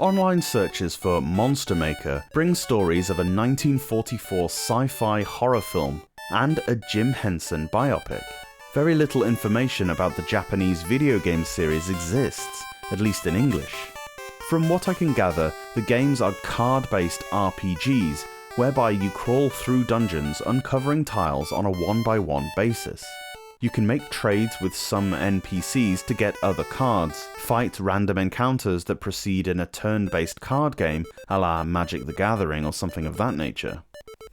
Online searches for Monster Maker bring stories of a 1944 sci-fi horror film and a Jim Henson biopic. Very little information about the Japanese video game series exists, at least in English. From what I can gather, the games are card-based RPGs, whereby you crawl through dungeons uncovering tiles on a one-by-one basis. You can make trades with some NPCs to get other cards, fight random encounters that proceed in a turn-based card game, a la Magic the Gathering or something of that nature.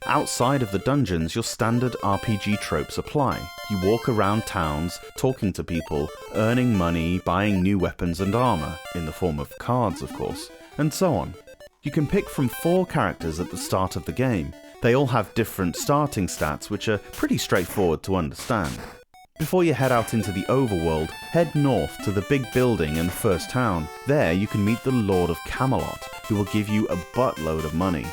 Outside of the dungeons, your standard RPG tropes apply. You walk around towns, talking to people, earning money, buying new weapons and armor, in the form of cards of course, and so on. You can pick from 4 characters at the start of the game. They all have different starting stats which are pretty straightforward to understand. Before you head out into the overworld, head north to the big building in the first town. There you can meet the Lord of Camelot, who will give you a buttload of money.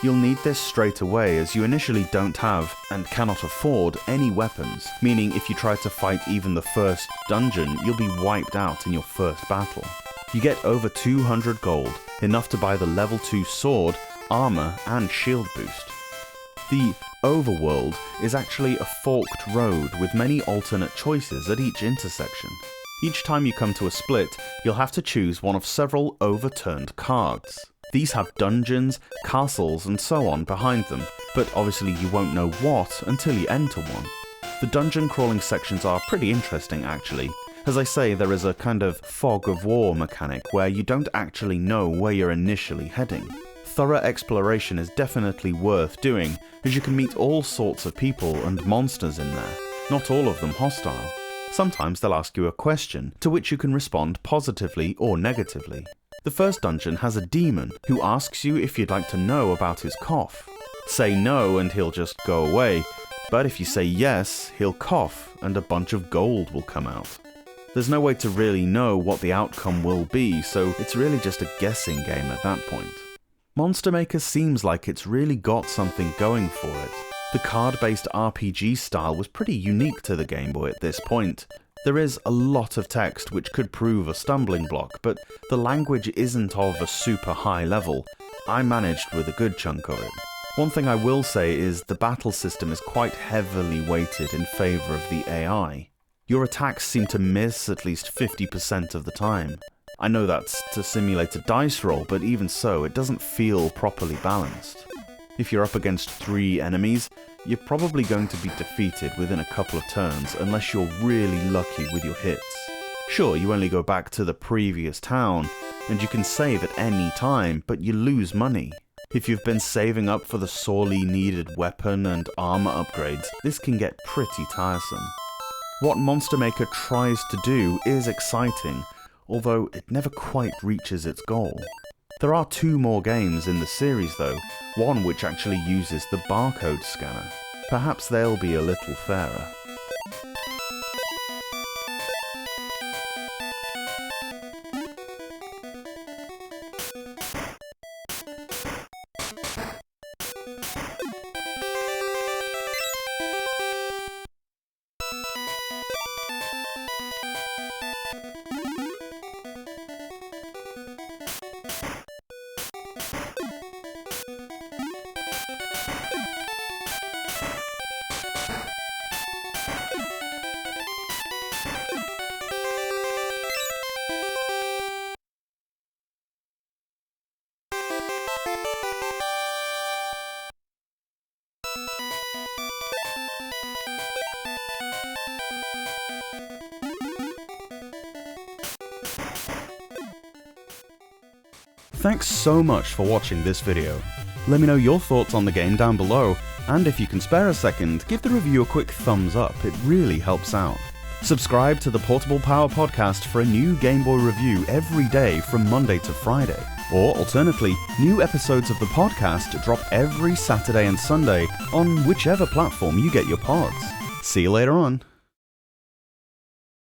You'll need this straight away as you initially don't have, and cannot afford, any weapons, meaning if you try to fight even the first dungeon, you'll be wiped out in your first battle. You get over 200 gold, enough to buy the level 2 sword, armor and shield boost. The overworld is actually a forked road with many alternate choices at each intersection. Each time you come to a split, you'll have to choose one of several overturned cards. These have dungeons, castles and so on behind them, but obviously you won't know what until you enter one. The dungeon crawling sections are pretty interesting actually. As I say, there is a kind of fog of war mechanic where you don't actually know where you're initially heading. Thorough exploration is definitely worth doing, as you can meet all sorts of people and monsters in there, not all of them hostile. Sometimes they'll ask you a question, to which you can respond positively or negatively. The first dungeon has a demon who asks you if you'd like to know about his cough. Say no and he'll just go away, but if you say yes, he'll cough and a bunch of gold will come out. There's no way to really know what the outcome will be, so it's really just a guessing game at that point. Monster Maker seems like it's really got something going for it. The card-based RPG style was pretty unique to the Game Boy at this point. There is a lot of text which could prove a stumbling block, but the language isn't of a super high level. I managed with a good chunk of it. One thing I will say is the battle system is quite heavily weighted in favour of the AI. Your attacks seem to miss at least 50% of the time. I know that's to simulate a dice roll, but even so, it doesn't feel properly balanced. If you're up against 3 enemies, you're probably going to be defeated within a couple of turns unless you're really lucky with your hits. Sure, you only go back to the previous town, and you can save at any time, but you lose money. If you've been saving up for the sorely needed weapon and armor upgrades, this can get pretty tiresome. What Monster Maker tries to do is exciting, although it never quite reaches its goal. There are 2 more games in the series though, one which actually uses the barcode scanner. Perhaps they'll be a little fairer. Thanks so much for watching this video. Let me know your thoughts on the game down below, and if you can spare a second, give the review a quick thumbs up, it really helps out. Subscribe to the Portable Power podcast for a new Game Boy review every day from Monday to Friday. Or alternately, new episodes of the podcast drop every Saturday and Sunday on whichever platform you get your pods. See you later on.